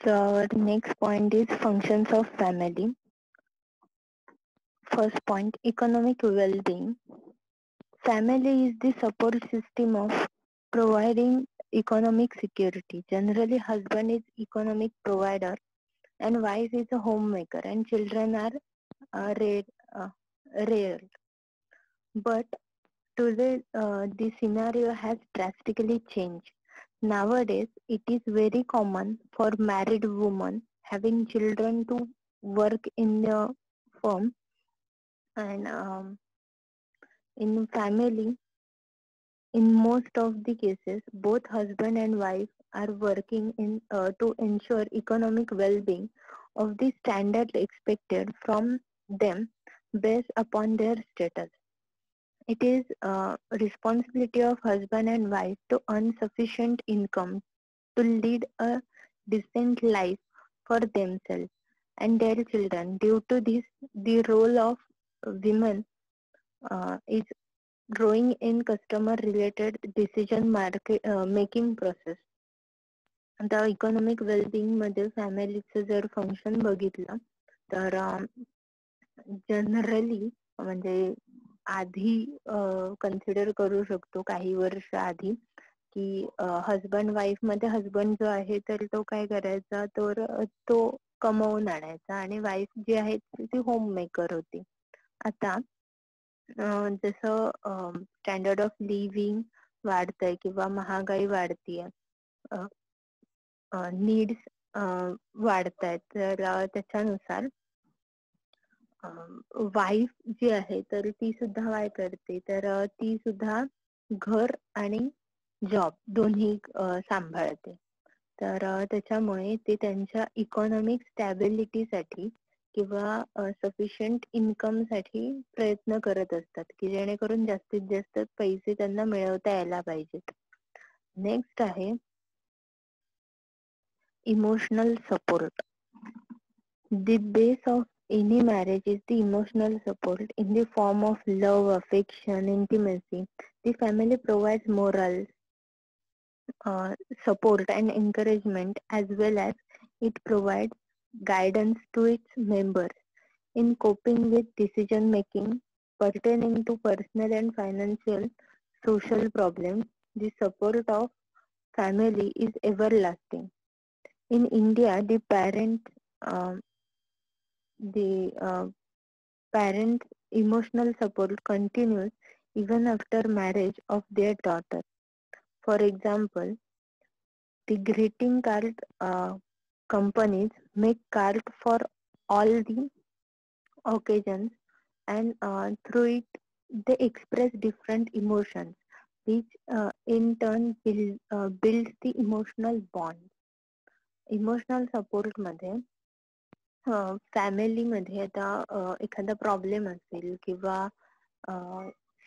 So our next point is functions of family. First point, economic well-being. Family is the support system of providing economic security. Generally, husband is economic provider and wife is a homemaker and children are rare. Uh, rare. But today, the scenario has drastically changed. Nowadays, it is very common for married women having children to work in the firm and in family. In most of the cases, both husband and wife are working in to ensure economic well-being of the standards expected from them based upon their status. It is responsibility of husband and wife to earn sufficient income to lead a decent life for themselves and their children. Due to this, the role of women is growing in customer related decision making process. आता economic wellbeing मध्ये फॅमिलीचं जर function बघितलं तर generally म्हणजे आधी consider करू शकतो काही वर्ष आधी की हजबंड वाईफ मध्ये हजबंड जो आहे तर तो काय करायचा तर तो कमवून आणायचा आणि वाईफ जी आहे ती होम मेकर होती. आता जसं स्टँडर्ड ऑफ लिव्हिंग वाढतंय किंवा महागाई वाढतीये, नीड्स वाढतायत तर त्याच्यानुसार वाईफ जी आहे तर ती सुद्धा काय करते तर ती सुद्धा घर आणि जॉब दोन्ही सांभाळते. तर त्याच्यामुळे ते त्यांच्या इकॉनॉमिक स्टॅबिलिटीसाठी किंवा सफिशियंट इन्कम साठी प्रयत्न करत असतात की जेणेकरून जास्तीत जास्त पैसे त्यांना मिळवता यायला पाहिजेत. नेक्स्ट आहे emotional support. The base of any marriage is the emotional support in the form of love, affection, intimacy. The family provides moral support and encouragement as well as it provides guidance to its members in coping with decision making pertaining to personal and financial social problems. The support of family is everlasting. In India, uh, the parents' emotional support continues even after marriage of their daughter. For example, the greeting card companies make cards for all the occasions and through it they express different emotions which in turn builds the emotional bond. Emotional support मध्ये family मध्ये आता एखादा problem असेल किंवा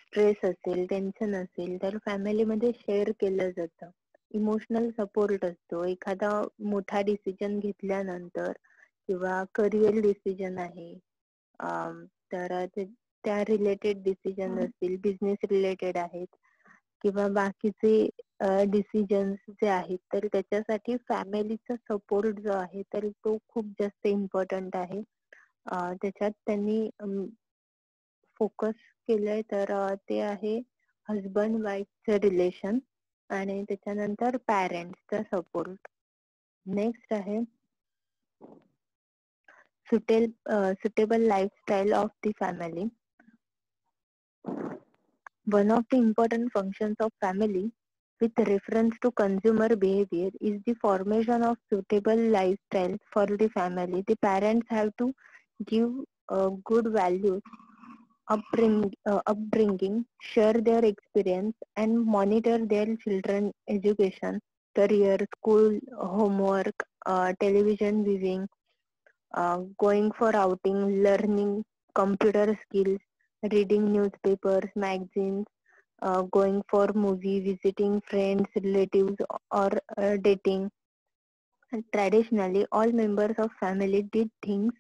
stress असेल, tension असेल तर family मध्ये शेअर केलं जातं. इमोशनल सपोर्ट असतो. एखादा मोठा डिसिजन घेतल्यानंतर किंवा करिअर डिसिजन आहे तर त्या रिलेटेड डिसिजन असतील, बिझनेस रिलेटेड आहेत किंवा बाकीचे डिसिजन्स जे आहेत तर त्याच्यासाठी फॅमिलीचा सपोर्ट जो आहे तर तो खूप जास्त इम्पॉर्टंट आहे. त्याच्यात त्यांनी फोकस केलंय तर ते आहे हजबंड वाईफचं रिलेशन आणि त्याच्यानंतर पॅरेंट्सचा सपोर्ट. नेक्स्ट आहे suitable lifestyle of the family. One of the important functions of family with reference to consumer behavior is the formation of suitable lifestyle for the family. The parents have to give good values, upbringing, share their experience, and monitor their children's education, career, school, homework, television viewing, going for outing, learning computer skills, reading newspapers, magazines, going for movie, visiting friends, relatives, or dating. And traditionally, all members of family did things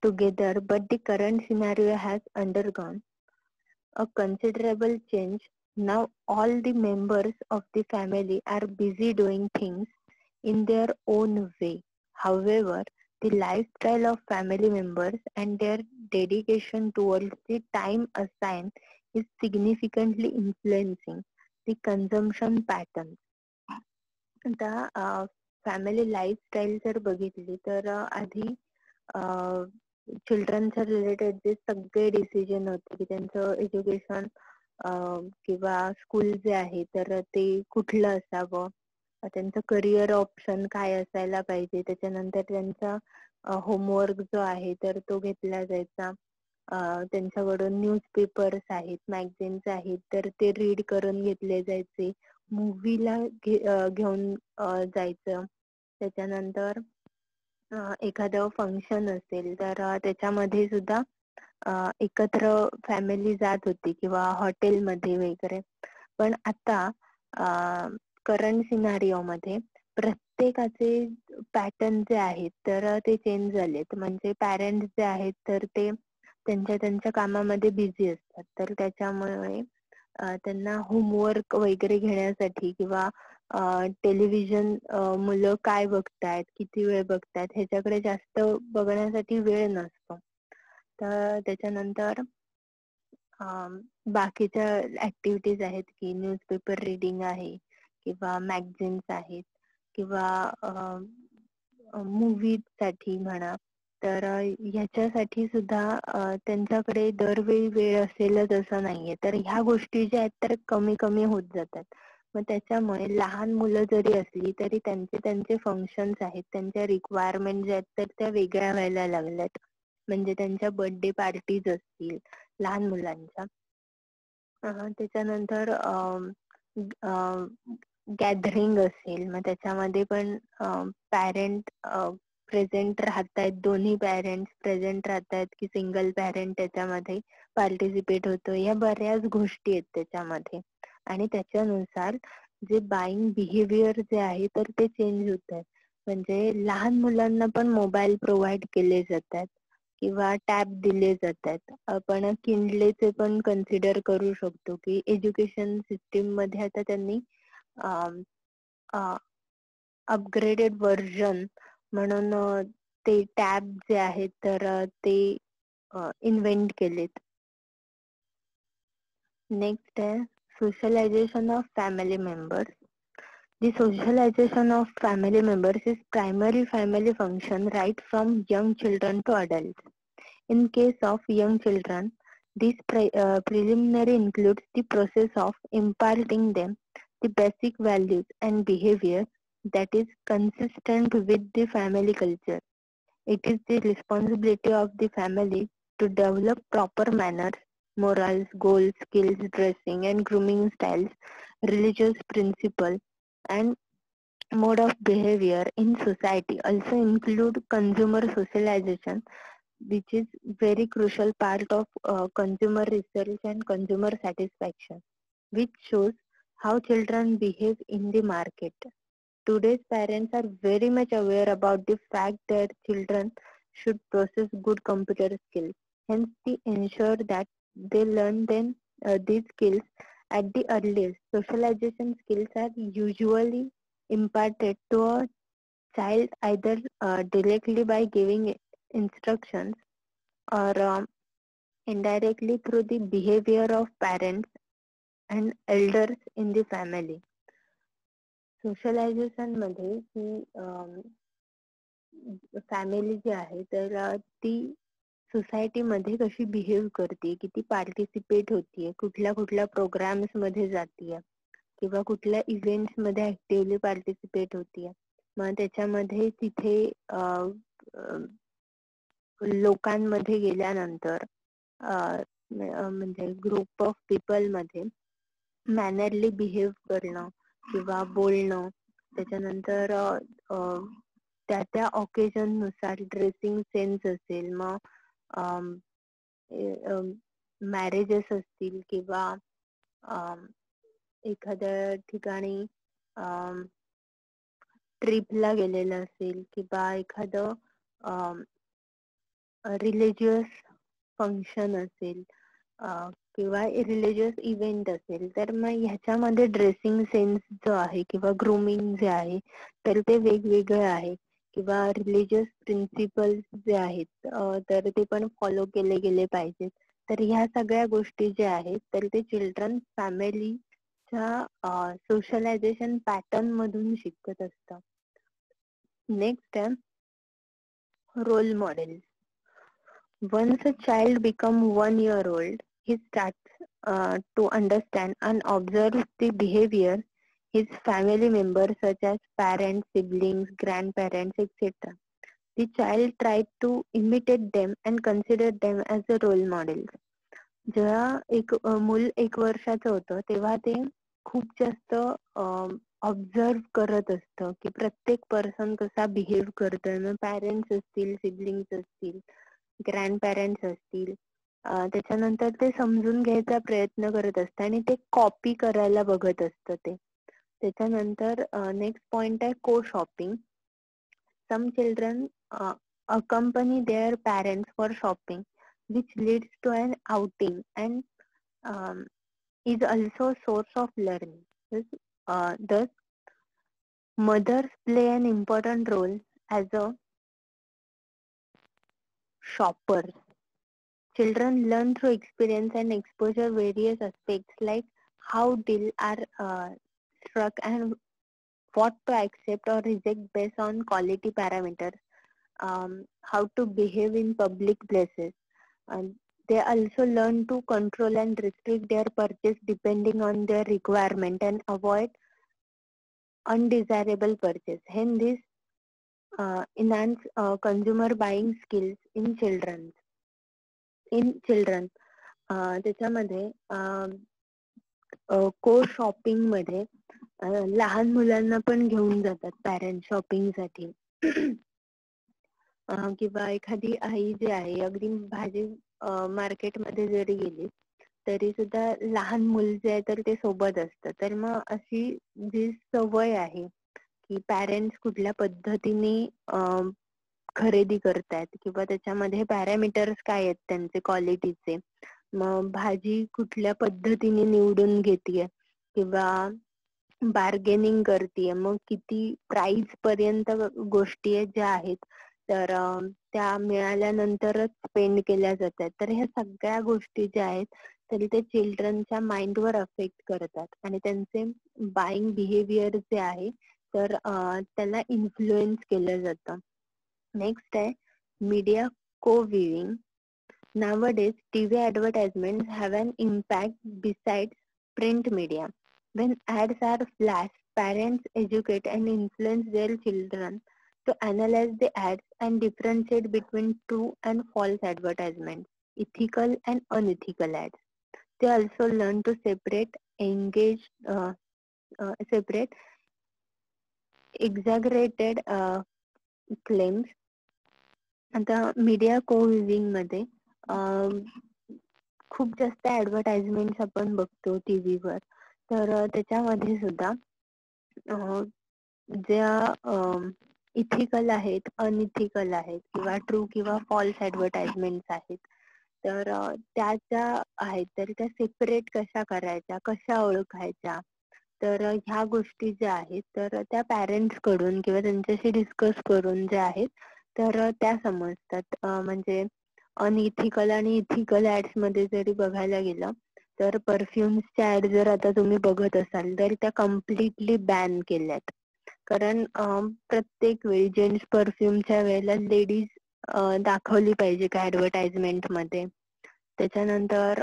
together, but the current scenario has undergone a considerable change. Now, all the members of the family are busy doing things in their own way. However, the lifestyle of family members and their dedication towards the time assigned is significantly influencing the consumption patterns. आता family lifestyle जर बघितली तर आधी चिल्ड्रनच्या related जे सगळे decision होते की त्यांचं एज्युकेशन किंवा स्कूल जे आहे तर ते कुठलं असावं, त्यांचं करिअर ऑप्शन काय असायला पाहिजे, त्याच्यानंतर त्यांचा होमवर्क जो आहे तर तो घेतला जायचा. त्यांच्याकडून न्यूजपेपर्स आहेत, मॅगझिन्स आहेत तर ते रीड करून घेतले जायचे. मूवीला घेऊन जायचं. त्याच्यानंतर एखादं फंक्शन असेल तर त्याच्यामध्ये सुद्धा एकत्र फॅमिली जात होती किंवा हॉटेलमध्ये वगैरे. पण आता करंट सिनारिओ मध्ये प्रत्येकाचे पॅटर्न जे आहेत तर ते चेंज झालेत. म्हणजे पॅरेंट्स जे आहेत तर ते त्यांच्या कामामध्ये बिझी असतात, तर त्याच्यामुळे त्यांना होमवर्क वगैरे घेण्यासाठी किंवा टेलिव्हिजन मुलं काय बघतायत, किती वेळ बघतायत ह्याच्याकडे जास्त बघण्यासाठी वेळ नसतो. तर त्याच्यानंतर बाकीच्या ऍक्टिव्हिटीज आहेत की न्यूजपेपर रिडिंग आहे किंवा मॅगझिन्स आहेत किंवा मूवीज साठी म्हणा, तर ह्याच्यासाठी सुद्धा त्यांच्याकडे दरवेळी वेळ असेलच असं नाहीये. तर ह्या गोष्टी ज्या आहेत तर कमी कमी होत जातात. मग त्याच्यामुळे लहान मुलं जरी असली तरी त्यांचे फंक्शन्स आहेत, त्यांच्या रिक्वायरमेंट ज्या आहेत तर त्या वेगळ्या व्हायला लागल्यात. म्हणजे त्यांच्या बर्थडे पार्टीज असतील लहान मुलांच्या, त्याच्यानंतर गॅदरिंग असेल, मग त्याच्यामध्ये पण पॅरेंट प्रेझेंट राहतायत, दोन्ही पॅरेंट्स प्रेझेंट राहतायत की सिंगल पॅरेंट त्याच्यामध्ये पार्टिसिपेट होतो, या बऱ्याच गोष्टी आहेत त्याच्यामध्ये. आणि त्याच्यानुसार जे बाईंग बिहेवियर जे आहे तर ते चेंज होत आहे. म्हणजे लहान मुलांना पण मोबाईल प्रोव्हाइड केले जातात किंवा टॅब दिले जातात. आपण किंडलेचे पण कन्सिडर करू शकतो की एज्युकेशन सिस्टीम मध्ये आता त्यांनी अपग्रेडेड व्हर्जन म्हणून ते टॅब जे आहेत तर ते इन्व्हेंट केलेत. नेक्स्ट आहे socialization of family members. The socialization of family members is primary family function right from young children to adults. In case of young children, this preliminary includes the process of imparting them the basic values and behavior that is consistent with the family culture. It is the responsibility of the family to develop proper manners, morals, goals, skills, dressing and grooming styles, religious principles, and mode of behavior in society. Also include consumer socialization, which is very crucial part of consumer research and consumer satisfaction, which shows how children behave in the market. Today's parents are very much aware about the fact that children should possess good computer skills. Hence, they ensure that they learn these skills at the earliest. Socialization skills are usually imparted to a child either directly by giving instructions or indirectly through the behavior of parents and elders in the family. Socialisation मध्ये ही family जी आहे तर ती society मध्ये कशी behave करते, किती participate होतीये, कुठल्या कुठल्या प्रोग्राम्स मध्ये जातीये किंवा कुठल्या इव्हेंट्स मध्ये ऍक्टिव्हली पार्टिसिपेट होतीये. मग त्याच्यामध्ये तिथे लोकांमध्ये गेल्यानंतर म्हणजे ग्रुप ऑफ पीपल मध्ये मॅनरली बिहेव करणं किंवा बोलणं, त्याच्यानंतर त्या त्या ऑकेजन नुसार ड्रेसिंग सेन्स असेल, मग मॅरेजेस असतील किंवा एखाद्या ठिकाणी ट्रिपला गेलेलं असेल किंवा एखादं रिलिजियस फंक्शन असेल किंवा रिलिजियस इव्हेंट असेल, तर मग ह्याच्यामध्ये ड्रेसिंग सेन्स जो आहे किंवा ग्रूमिंग जे आहे तर ते वेगवेगळं आहे. किंवा रिलिजियस प्रिन्सिपल्स जे आहेत तर ते पण फॉलो केले गेले पाहिजेत. तर ह्या सगळ्या गोष्टी ज्या आहेत तर ते चिल्ड्रन फॅमिलीच्या सोशलायझेशन पॅटर्न मधून शिकत असतात. नेक्स्ट आहे role model. Once a child becomes 1 year old, he starts to understand and observe the behavior his family members such as parents, siblings, grandparents, etc. The child tries to imitate them and consider them as a role models. जेव्हा एक मूल 1 वर्षाचं होतं तेव्हा ते खूप जास्त observe करत असतं की प्रत्येक पर्सन कसा बिहेव करतोय. मग पॅरेंट्स असतील, सिबलिंग्स असतील, ग्रँड पॅरेंट्स असतील, त्याच्यानंतर ते समजून घ्यायचा प्रयत्न करत असतं आणि ते कॉपी करायला बघत असतं ते. त्याच्यानंतर नेक्स्ट पॉइंट आहे go shopping. Some children accompany their parents for shopping, which leads to an outing and is also a source of learning. Thus, mothers play an important role as a shopper. Children learn through experience and exposure various aspects like how deals are struck and what to accept or reject based on quality parameters, how to behave in public places. And they also learn to control and restrict their purchase depending on their requirement and avoid undesirable purchase. Hence, this enhance consumer buying skills in children. त्याच्यामध्ये को shopping मध्ये लहान मुलांना पण घेऊन जातात parents shopping साठी. किंवा एखादी आई जी आहे अगदी भाजी मार्केटमध्ये जरी गेली तरी सुद्धा लहान मूल जे आहे तर ते सोबत असतं. तर मग अशी जी सवय आहे की पॅरेंट्स कुठल्या पद्धतीने खरेदी करतायत किंवा त्याच्यामध्ये पॅरामीटर्स काय आहेत त्यांचे क्वालिटीचे, मग भाजी कुठल्या पद्धतीने निवडून घेतीये किंवा बार्गेनिंग करतीये, मग किती प्राइस पर्यंत गोष्टी आहेत ज्या आहेत तर त्या मिळाल्यानंतरच स्पेंड केल्या जातात. तर ह्या सगळ्या गोष्टी ज्या आहेत तरी ते चिल्ड्रनच्या माइंडवर अफेक्ट करतात आणि त्यांचे बाईंग बिहेवियर जे आहे तर त्याला इन्फ्लुएन्स केलं जातं. नेक्स्ट आहे media co-viewing. Nowadays, TV advertisements have an impact besides print media. When ads are flashed, parents educate and influence their children to analyze the ads and differentiate between true and false advertisements, ethical and unethical ads. They also learn to separate exaggerated claims. आता media को-विविंग मध्ये खूप जास्त advertisement आपण बघतो टीव्हीवर. तर त्याच्यामध्ये सुद्धा ज्या इथिकल आहेत, अनइथिकल आहेत किंवा ट्रू किंवा फॉल्स ऍडव्हर्टाइजमेंट आहेत तर त्या ज्या आहेत तर त्या सेपरेट कशा करायच्या, कशा ओळखायच्या, तर ह्या गोष्टी ज्या आहेत तर त्या पॅरेंट्स कडून किंवा त्यांच्याशी डिस्कस करून ज्या आहेत तर त्या समजतात. म्हणजे अनइथिकल आणि इथिकल ऍड्स मध्ये जरी बघायला गेलं तर परफ्युम्सच्या ऍड जर आता तुम्ही बघत असाल तर त्या कम्प्लिटली बॅन केल्यात. कारण प्रत्येक वेळी जेंट्स परफ्युमच्या वेळेला लेडीज दाखवली पाहिजे का ऍडव्हर्टाइजमेंट मध्ये. त्याच्यानंतर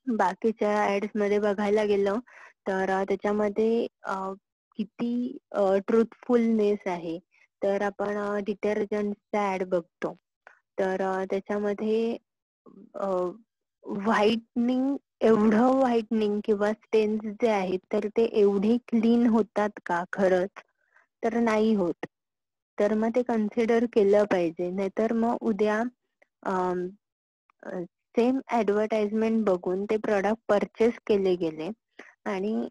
बाकीच्या ऍड्स मध्ये बघायला गेलं तर त्याच्यामध्ये किती ट्रुथफुलनेस आहे. तर आपण डिटर्जंटचा ऍड बघतो तर त्याच्यामध्ये व्हाईटनिंग, एवढं व्हाईटनिंग किंवा स्टेन्स जे आहेत तर ते एवढे क्लीन होतात का खरंच, तर नाही होत. तर मग ते कन्सिडर केलं पाहिजे. नाहीतर मग उद्या सेम ऍडव्हर्टाइजमेंट बघून ते प्रोडक्ट परचेस केले गेले आणि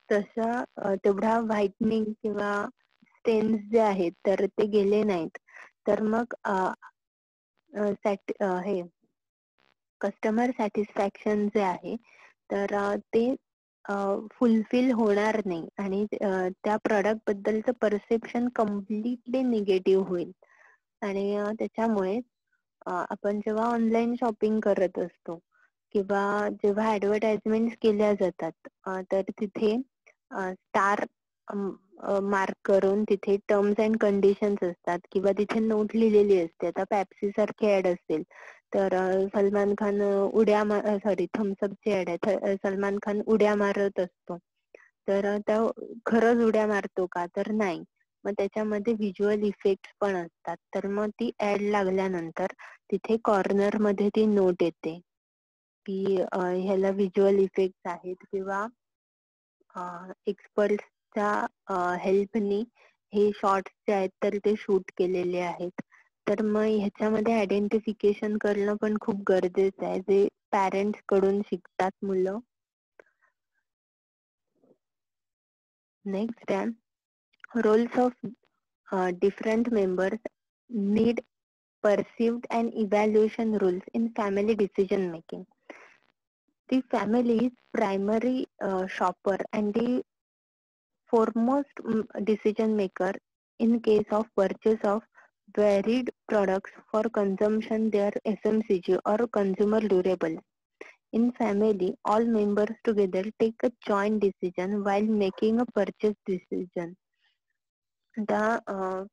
तसा तेवढा व्हाईटनिंग किंवा स्टेन्स जे आहेत तर ते गेले नाहीत तर मग हे कस्टमर सॅटिस्फॅक्शन जे आहे तर ते फुलफिल होणार नाही आणि त्या प्रॉडक्ट बद्दलचं परसेप्शन कम्प्लिटली निगेटिव्ह होईल. आणि त्याच्यामुळे आपण जेव्हा ऑनलाईन शॉपिंग करत असतो किंवा जेव्हा ऍडव्हर्टाइजमेंट केल्या जातात, तर तिथे स्टार मार्क करून तिथे टर्म्स अँड कंडिशन्स असतात किंवा तिथे नोट लिहिलेली असते. आता पेप्सी सारखी ऍड असेल तर सलमान खान थम्सअपची ऍड आहे, सलमान खान उड्या मारत असतो, तर त्या खरंच उड्या मारतो का, तर नाही. मग त्याच्यामध्ये व्हिज्युअल इफेक्ट पण असतात. तर मग ती ऍड लागल्यानंतर तिथे कॉर्नर मध्ये ती नोट येते की ह्याला व्हिज्युअल इफेक्ट आहेत किंवा एक्सपर्टच्या हेल्पनी हे शॉर्ट्स जे आहेत तर ते शूट केलेले आहेत. तर मग ह्याच्यामध्ये आयडेंटिफिकेशन करणं पण खूप गरजेचं आहे, जे पॅरेंट्स कडून शिकतात मुलं. नेक्स्ट आहे roles of different members need perceived and evaluation rules in family decision making. The family is primary shopper and the foremost decision maker in case of purchase of varied products for consumption. They are FMCG or consumer durable. In family, all members together take a joint decision while making a purchase decision. आता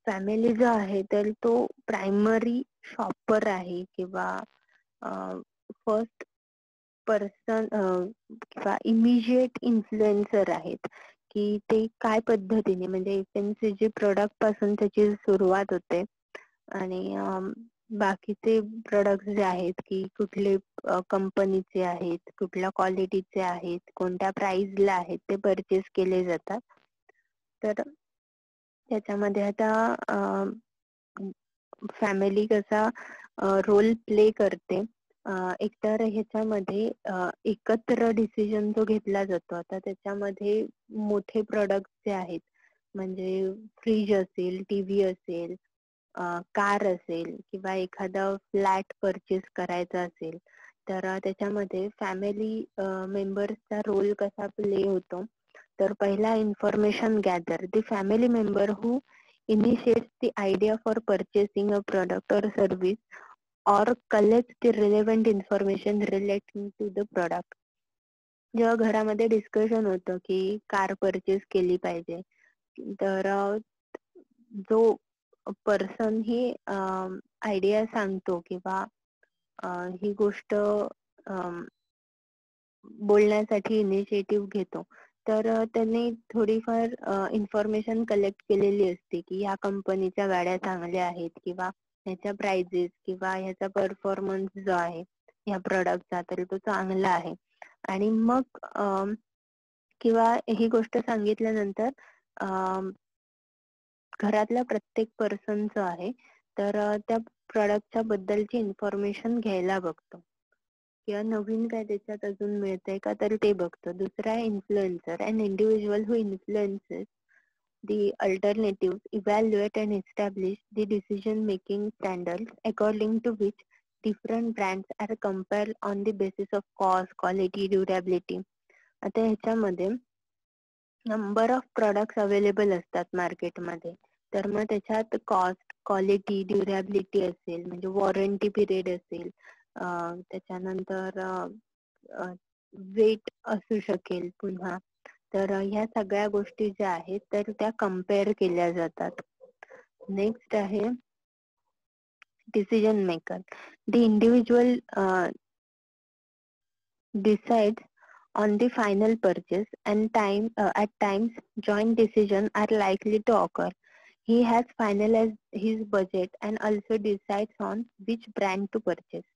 family जो आहे तर तो primary shopper आहे किंवा first person किंवा immediate influencer आहेत की ते काय पद्धतीने, म्हणजे FMCG प्रोडक्ट पासून त्याची सुरुवात होते आणि बाकीचे प्रोडक्ट जे आहेत की कुठले कंपनीचे आहेत, कुठल्या क्वालिटीचे आहेत, कोणत्या प्राइसला आहेत, ते परचेस केले जातात. तर त्याच्यामध्ये आता फॅमिली कसा रोल प्ले करते, एकतर ह्याच्यामध्ये एकत्र डिसिजन जो घेतला जातो. आता त्याच्यामध्ये मोठे प्रोडक्ट जे आहेत, म्हणजे फ्रीज असेल, टीव्ही असेल, कार असेल किंवा एखादा फ्लॅट परचेस करायचा असेल, तर त्याच्यामध्ये फॅमिली मेंबर्सचा रोल कसा प्ले होतो. तर पहिला information gather. The family member who initiates the idea for purchasing a product or service or collects the relevant information relating to the product. जेव्हा घरामध्ये डिस्कशन होतं की कार परचेस केली पाहिजे, तर जो पर्सन ही आयडिया सांगतो किंवा ही गोष्ट बोलण्यासाठी इनिशिएटिव्ह घेतो, तर त्यांनी थोडीफार इन्फॉर्मेशन कलेक्ट केलेली असते की ह्या कंपनीच्या गाड्या चांगल्या आहेत किंवा ह्याच्या प्राइजेस किंवा ह्याचा परफॉर्मन्स जो आहे ह्या प्रोडक्टचा तर तो चांगला आहे. आणि मग किंवा ही गोष्ट सांगितल्यानंतर घरातल्या प्रत्येक पर्सन जो आहे तर त्या प्रोडक्टच्या बद्दलची इन्फॉर्मेशन घ्यायला बघतो किंवा नवीन काय त्याच्यात अजून मिळतंय का तर ते बघतो. दुसरा आहे influencer. An individual who influences the alternatives, evaluate and establish the decision making standards according to which different brands are compared on the basis of cost, quality, durability. आता ह्याच्यामध्ये नंबर ऑफ प्रोडक्ट्स अवेलेबल असतात मार्केटमध्ये, तर मग त्याच्यात cost, quality, ड्युरॅबिलिटी असेल, म्हणजे warranty period असेल, त्याच्यानंतर वेट असू शकेल पुन्हा, तर ह्या सगळ्या गोष्टी ज्या आहेत तर त्या कम्पेअर केल्या जातात. नेक्स्ट आहे decision maker. The individual decides on the final purchase and at times joint decisions are likely to occur. He has finalized his budget and also decides on which brand to purchase.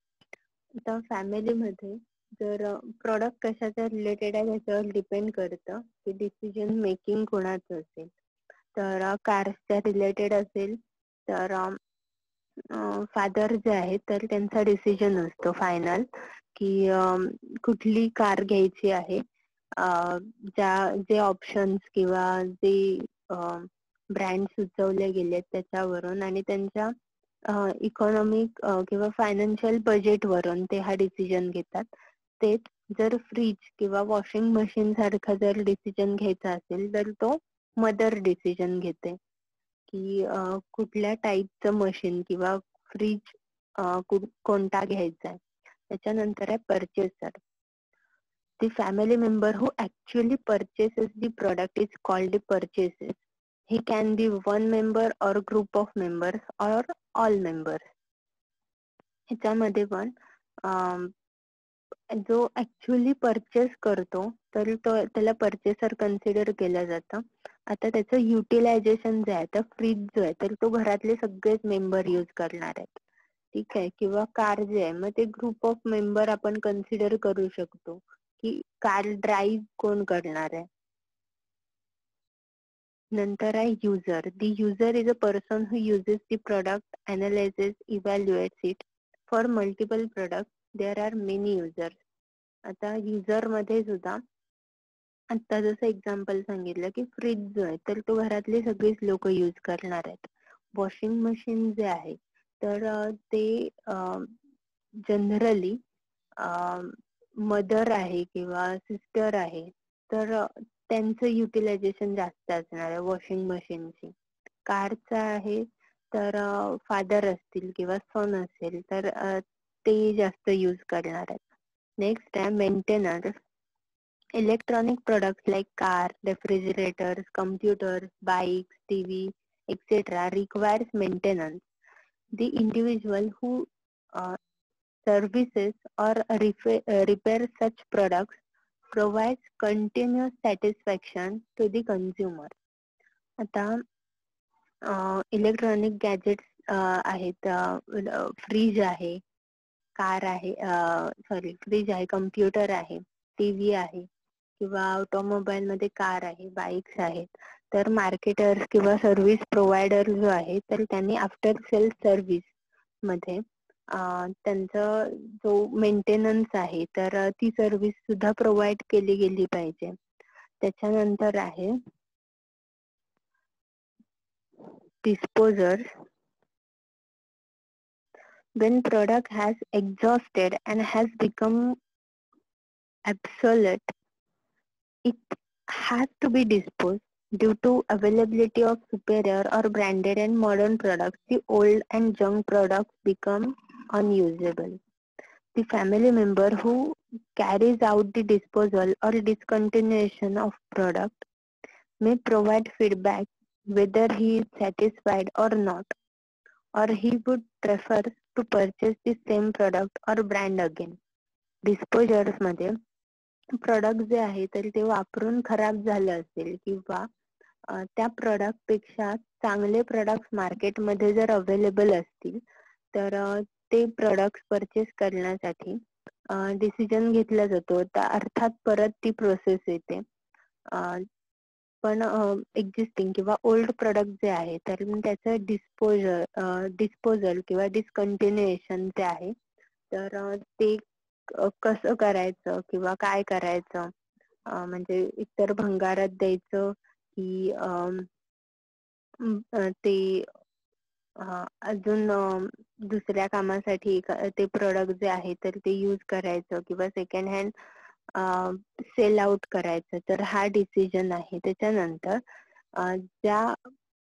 आता family मध्ये जर product कशाच्या related आहे त्याच्यावर depend करतं की decision making कोणाचं असेल. तर कारच्या रिलेटेड असेल तर फादर जे आहेत तर त्यांचा डिसिजन असतो फायनल की कुठली कार घ्यायची आहे, जे ऑप्शन्स किंवा जे ब्रँड सुचवले गेले त्याच्यावरून आणि त्यांच्या इकॉनॉमिक किंवा फायनान्शियल बजेट वरून ते हा डिसिजन घेतात. तेच जर फ्रीज किंवा वॉशिंग मशीन सारखा जर डिसिजन घ्यायचा असेल तर तो मदर डिसिजन घेते की कुठल्या टाईपचं मशीन किंवा फ्रीज कोणता घ्यायचा आहे. त्याच्यानंतर आहे purchaser. The family member who actually purchases the product is called the purchases. He can be one member or group of members or all members. ह्याच्यामध्ये पण जो ऍक्च्युअली परचेस करतो तर तो त्याला परचेसर कन्सिडर केलं जातं. आता त्याचं युटिलायझेशन जे आहे तर फ्रीज जो आहे तर तो घरातले सगळेच मेंबर यूज करणार आहेत. ठीक आहे. किंवा कार जे आहे मग ते ग्रुप ऑफ मेंबर आपण कन्सिडर करू शकतो की कार ड्राईव्ह कोण करणार आहे. नंतर आहे user. The user is a person who uses the product, analyses, evaluates it. For multiple product there are many users. आता युजर मध्ये सुद्धा आता जसं एक्झाम्पल सांगितलं की फ्रीज जो आहे तर तो घरातले सगळेच लोक यूज करणार आहेत. वॉशिंग मशीन जे आहे तर ते जनरली मदर आहे किंवा सिस्टर आहे तर त्यांचं युटिलायझेशन जास्त असणार आहे वॉशिंग मशीनची. कारचं आहे तर फादर असतील किंवा सन असेल तर ते जास्त यूज करणार आहेत. नेक्स्ट आहे maintenance. Electronic products like car, refrigerators, computers, bikes, TV, etc. requires maintenance. The individual who uh, services or repairs such products provides continuous satisfaction to the consumer. आता इलेक्ट्रॉनिक गॅजेट्स आहेत, fridge आहे, car आहे, sorry fridge आहे, computer आहे, TV आहे किंवा automobile मध्ये car आहे, बाईक्स आहेत. तर मार्केटर्स किंवा सर्व्हिस प्रोव्हायडर जो आहे तर त्यांनी आफ्टर सेल सर्व्हिस मध्ये त्यांचा जो मेंटेनन्स आहे तर ती सर्व्हिस सुद्धा प्रोव्हाइड केली गेली पाहिजे. त्याच्यानंतर आहे disposers. When product has exhausted and has become obsolete, it has to be disposed due to availability of superior or branded and modern products. The old and junk products become unusable. The family member who carries out the disposal or discontinuation of product may provide feedback whether he is satisfied or not, or he would prefer to purchase the same product or brand again. Disposers मध्ये product जे आहे तर ते वापरून खराब झालं असेल किंवा त्या प्रोडक्ट पेक्षा चांगले प्रोडक्ट मार्केटमध्ये जर अवेलेबल असतील तर ते प्रोडक्ट परचेस करण्यासाठी डिसिजन घेतला जातो. अर्थात परत ती प्रोसेस येते. पण एक्झिस्टिंग किंवा ओल्ड प्रोडक्ट जे आहे तर त्याचं डिस्पोजल किंवा डिस्कंटिन्युएशन जे आहे तर ते कसं करायचं किंवा काय करायचं, म्हणजे एकतर भंगारात द्यायचं की ते अजून दुसऱ्या कामासाठी ते प्रोडक्ट जे आहे तर ते यूज करायचं किंवा सेकंड हँड सेल आउट करायचं, तर हा डिसिजन आहे. त्याच्यानंतर ज्या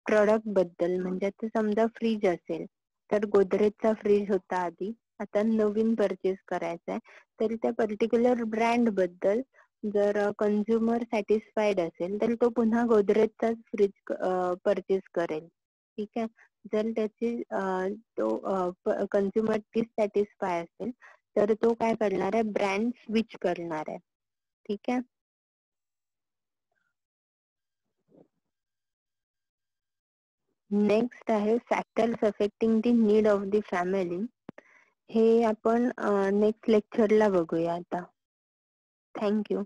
प्रोडक्ट बद्दल म्हणजे आता समजा फ्रीज असेल तर गोदरेजचा फ्रीज होता आधी, आता नवीन परचेस करायचा आहे तर त्या पर्टिक्युलर ब्रँड बद्दल जर कंझ्युमर सॅटिस्फाईड असेल तर तो पुन्हा गोदरेजचाच फ्रीज परचेस करेल. ठीक आहे. जर त्याची तो कंझ्युमर डिससॅटिस्फाय असेल तर तो काय करणार आहे, ब्रँड स्विच करणार आहे. ठीक आहे. नेक्स्ट आहे factors affecting the need of the family. हे आपण नेक्स्ट लेक्चरला बघूया आता. थँक्यू.